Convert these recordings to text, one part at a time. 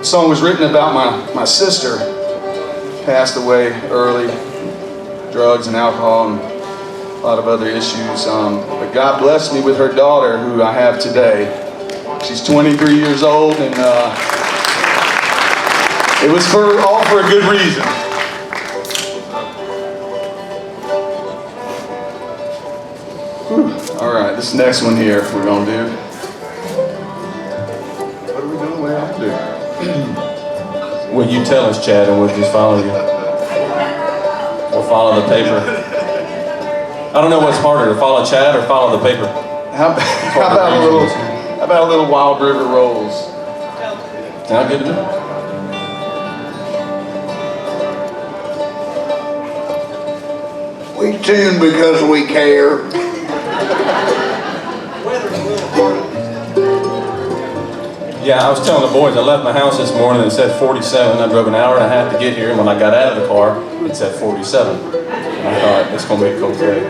song was written about my sister, passed away early, drugs and alcohol and a lot of other issues. But God blessed me with her daughter, who I have today. She's 23 years old, and it was all for a good reason. Whew. All right, this next one here we're gonna do. What are we doing? What do we have to do? Well, you tell us, Chad, and we'll just follow you. We'll follow the paper. I don't know what's harder, to follow Chad or follow the paper. How about a little Wild River Rolls? Sound good to me? We tune because we care. Yeah, I was telling the boys, I left my house this morning and it said 47. I drove an hour and a half to get here, and when I got out of the car, it said 47. And I thought, it's going to be a cold day.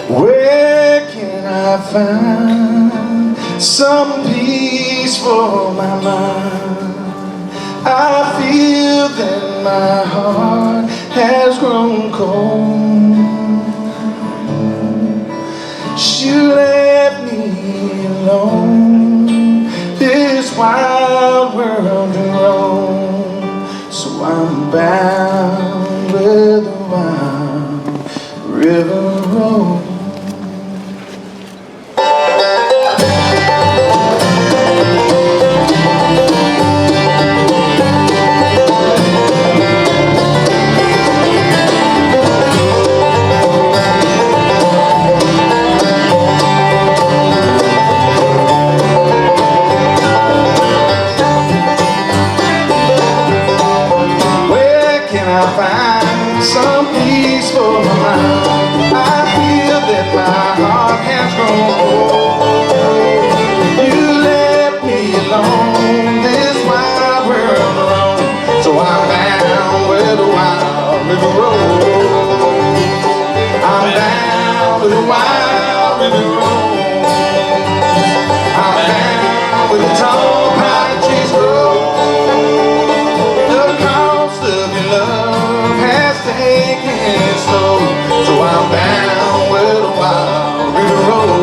Where can I find some peace for my mind? I feel that my heart has grown cold. You left me alone, this wild world to roam. So I'm bound where the wild river rolls. Some peace for my mind. I feel that my heart has grown cold. You left me alone, this wild world alone. So I'm down where the wild river rolls. I'm down where the wild river rolls. I'm down where the tall pine trees grow. The cost of your love has taken it slow, so I'm down where the wild river rolls.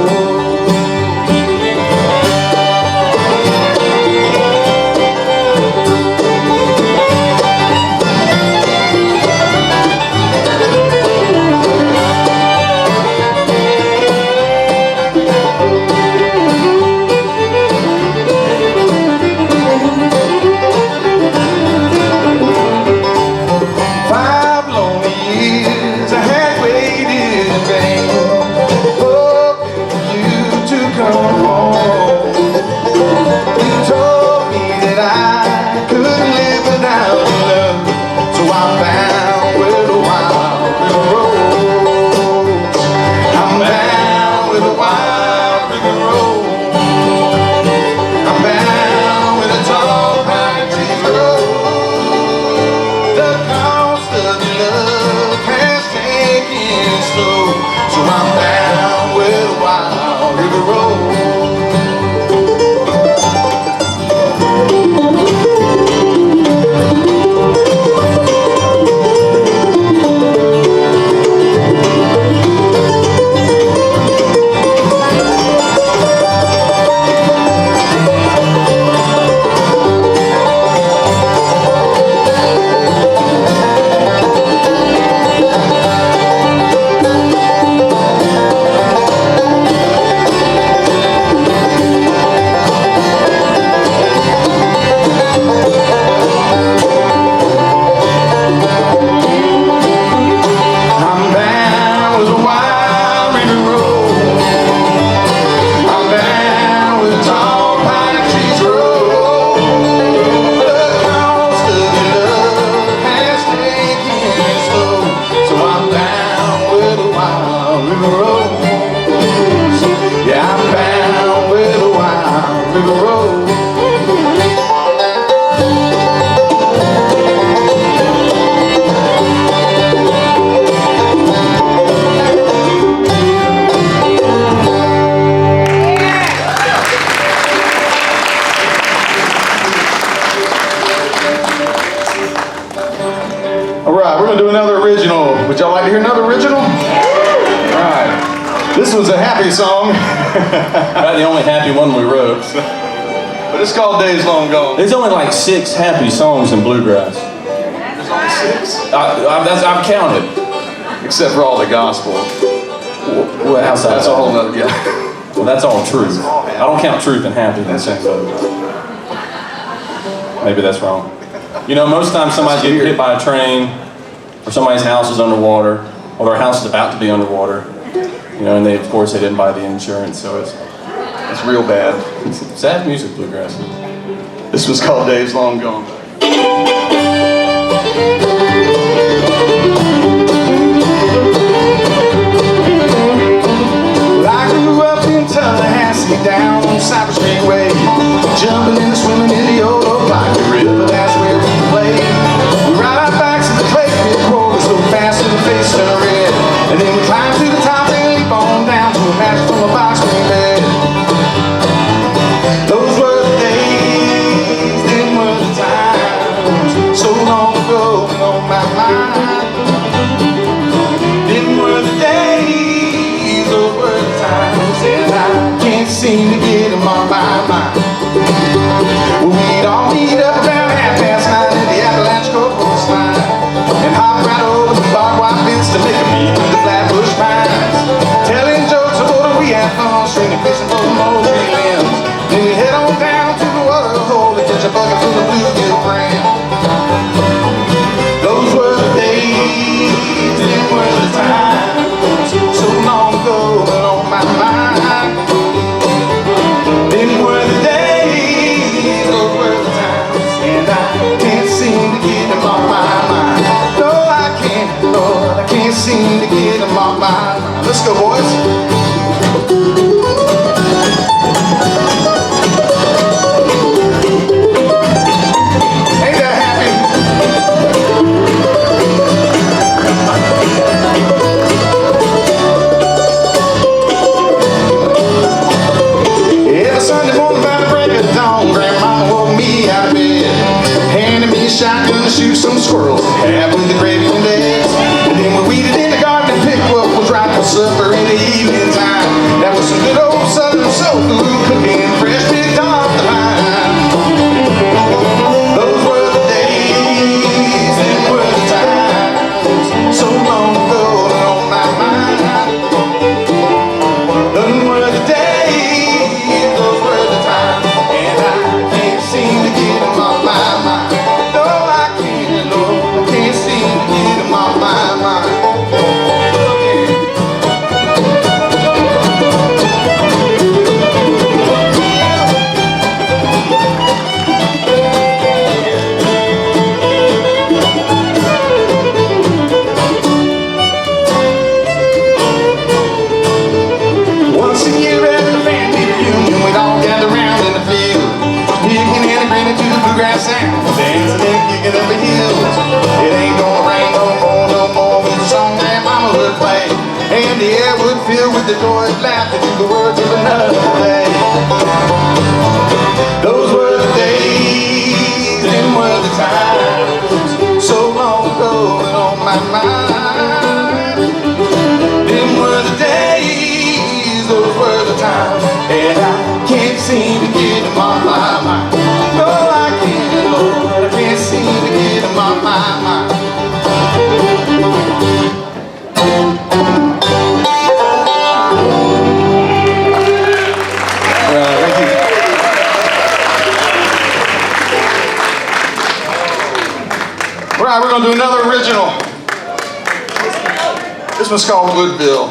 All right, we're gonna do another original. Would y'all like to hear another original? All right. This was a happy song. About the only happy one we wrote. But it's called Days Long Gone. There's only like 6 happy songs in bluegrass. There's only 6? I've counted. Except for all the gospel. Well, outside. That's a whole nother, yeah. Well, that's all truth. I don't count truth and happy in the same boat. Maybe that's wrong. You know, most times somebody's getting hit by a train, or somebody's house is underwater, or their house is about to be underwater. You know, and they, of course, they didn't buy the insurance, so it's real bad. It's sad music, bluegrass. This was called Days Long Gone. Well, I grew up in Tallahassee, down on Cypress Greenway, jumping and swimming in the old Oklahoma River. That's where we played. We ride our bikes in the clay pit rollers so fast and the face turned red, and then we climb to the top and leap on down to a match from a box spring bed. Those were the days, them were the times, so long ago and on my mind. Them were the days, those were the times, and I can't seem to get them on my mind. Well, we'd all meet up around 9:30 in the Appalachian coastline and hop right over the barbed wire fence to make a meet with the flatbush pines, telling jokes about what we had fun stringing fish and pulling old tree limbs. Then we head on down to the water hole to catch a bucket full of bluegill brand. Those were the days, them were the times, so long ago and on my mind. Them were the days, those were the times, and I can't seem to get them off my mind. No, I can't, Lord, I can't seem to get them off my mind. Let's go, boys. Shoot some squirrels, have with the gravy and eggs, and then we weeded in the garden and picked what was right for supper in the evening time. That was some good old southern soul food cooking, fresh picked off the vine. Those were the days, them were the times, so long ago and on my mind. Those were the days, those were the times, and I can't seem to get them off my mind. Dancing and kicking up the hills. It ain't gonna rain no more, no more. It's a song that mama would play, and the air would fill with the joyous laughter to the words of another day. Those were the days, them were the times, so long ago and on my mind. Them were the days, those were the times, and I can't seem to get them off my mind. No, I can't, Lord, I can't seem to get them off my mind. Thank you. All right, we're going to do another original. This one's called Woodville.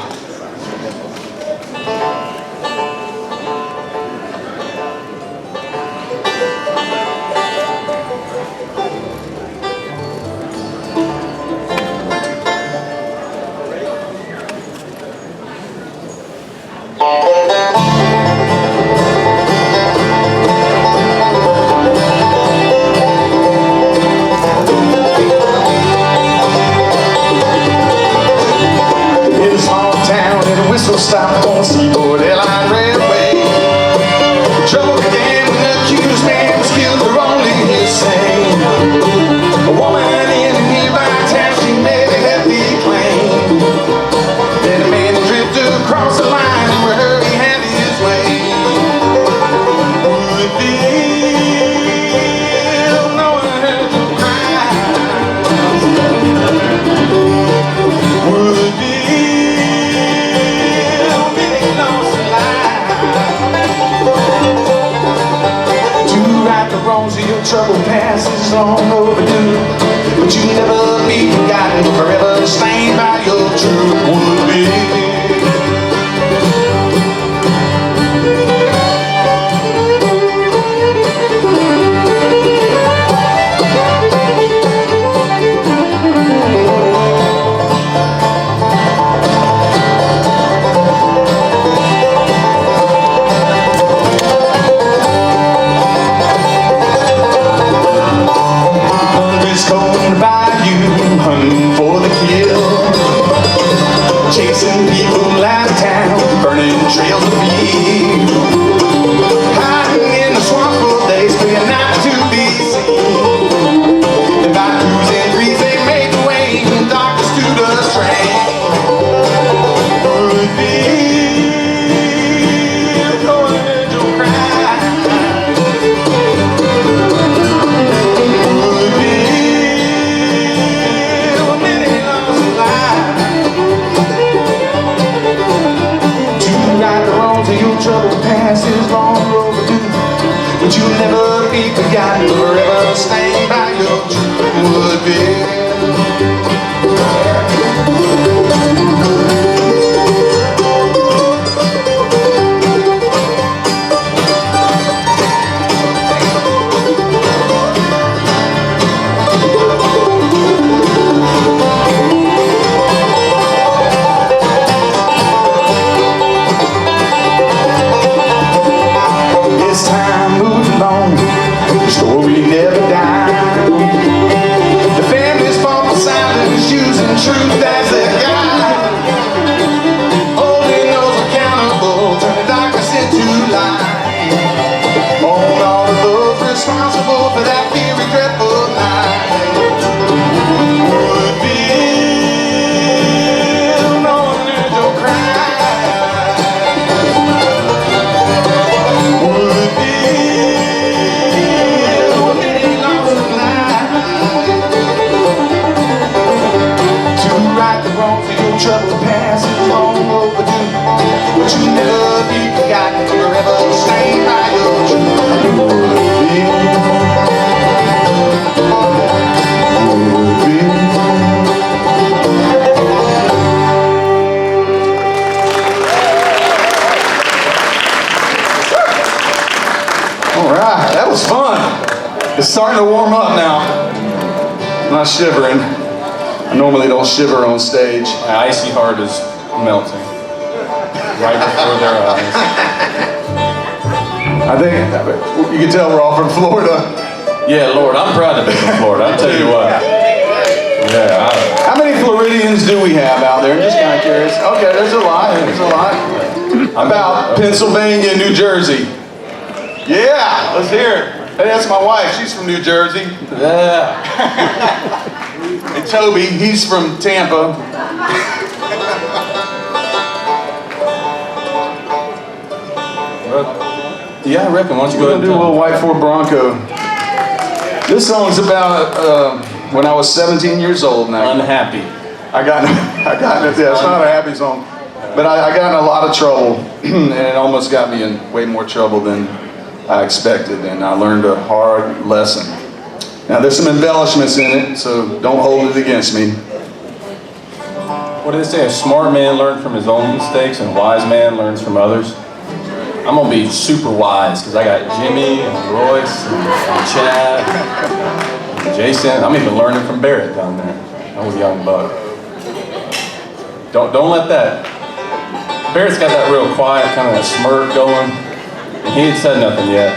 Stopped on the Seaboard Airline Railway. Trouble began when the cutest man was killed for only his same. A woman in a nearby town forgotten, forever stained by your truth would be. Chasing people out of town, burning trails of fear, hiding in the swamp for days, praying not to be seen. And by twos and threes they made the way from darkness to the train. Would be going an angel cry. Would be a many lost alive. Right the wrongs of your troubled past is long overdue, but you'll never be forgotten, forever stained by your truth would be. The story never died. The family's fought for silence, using truth as their guide. Holding those accountable, turning darkness into light. On all of those responsible for that very dreadful night. Would be no one angel cry. Would be troubled past is long overdue, but you'll never be forgotten, forever stained by your truth. Would be. All right, that was fun. It's starting to warm up now. I'm not shivering. I normally don't shiver on stage. My icy heart is melting right before their eyes. I think you can tell we're all from Florida. Yeah, Lord, I'm proud to be from Florida. I'll tell you what. Yeah. How many Floridians do we have out there? I'm just kind of curious. Okay, there's a lot. There's a lot. About Pennsylvania, New Jersey. Yeah, let's hear it. Hey, that's my wife. She's from New Jersey. Yeah. And Toby, he's from Tampa. Yeah, I reckon. Why don't you We're go ahead gonna and do a little White Ford Bronco. This song's about when I was 17 years old now. Unhappy. I got yeah, it's not a happy song. But I got in a lot of trouble, and it almost got me in way more trouble than I expected, and I learned a hard lesson. Now there's some embellishments in it, so don't hold it against me. What do they say? A smart man learns from his own mistakes, and a wise man learns from others. I'm gonna be super wise because I got Jimmy and Royce and Chad and Jason. I'm even learning from Barrett down there. I'm a young buck. Don't let that. Barrett's got that real quiet kind of that smirk going. And he ain't said nothing yet.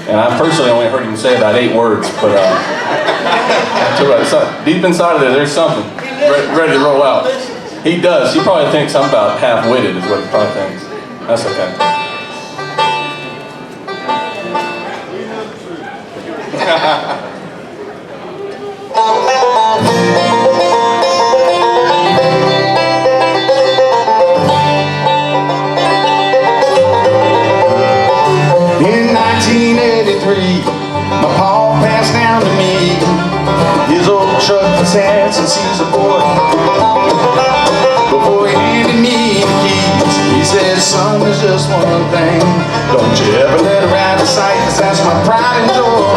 And I personally only heard him say about 8 words, but deep inside of there, there's something ready to roll out. He does. He probably thinks I'm about half-witted is what he probably thinks. That's okay. In 1983, my pa passed down to me his old truck for sats and sees a boy. Before he handed me the keys, he said, son, there's just one thing. Don't you ever let her out of sight, 'cause that's my pride and joy.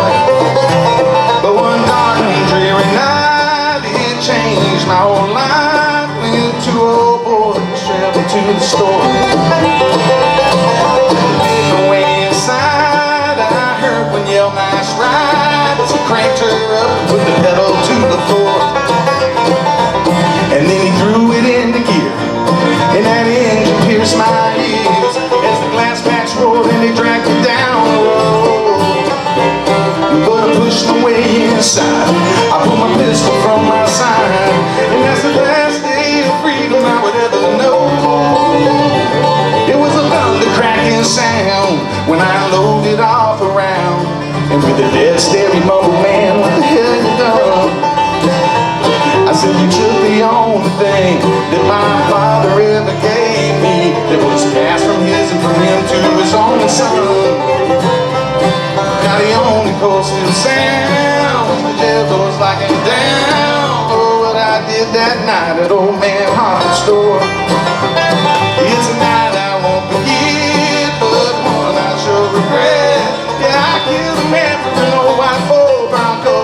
But one dark and dreary night, it changed years, my whole life went to old boys traveling to the store. Made my way inside, I heard one yell, nice ride, as he cranked her up and put the pedal to the floor. And then he threw it into gear, and that engine pierced my ears as the glass patch rolled and they dragged me down the road. But I pushed my way inside, I pulled my pistol from my side, and that's the last day of freedom I would ever know. It was a thunder cracking sound when I loaded off around, and with a dead stare he mumbled, man, what the hell you done? I said, you took the only thing that my father ever gave me, that was passed from his and from him to his only son. Now the only cold still sound was the jail doors locking down. Oh, what I did that night at old man Harper's store. It's a night I won't forget, but one I sure regret. Yeah, I killed a man for an old white Ford Bronco.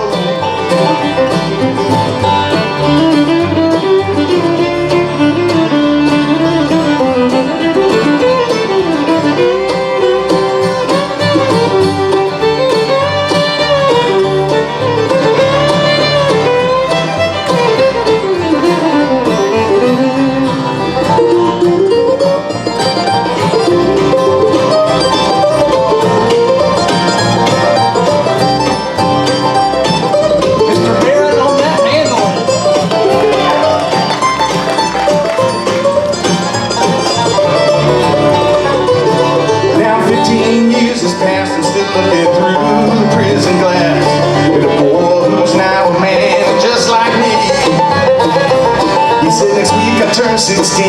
Turned 16,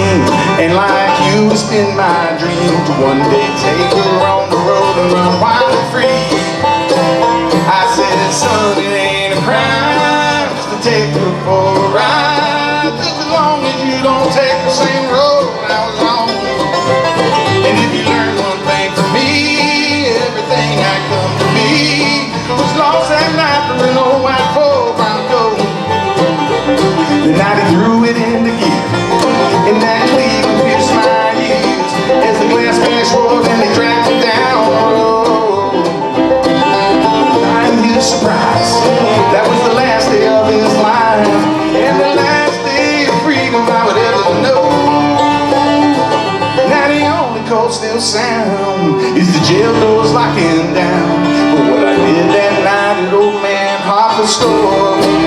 and like you, it's been my dream to one day take her on the road and run wild and free. I said, son, it ain't a crime just to take her for a ride, just as long as you don't take the same road I was on. And if you learn one thing from me, everything I come to be was lost that night for an old white Ford Bronco. The night he threw it into gear, and that cleaving pierced my ears as the glass patch rolled and they dragged me down the road. I'm his surprise, that was the last day of his life, and the last day of freedom I would ever know. Now the only cold still sound is the jail doors locking down for what I did that night at old man Harper's store.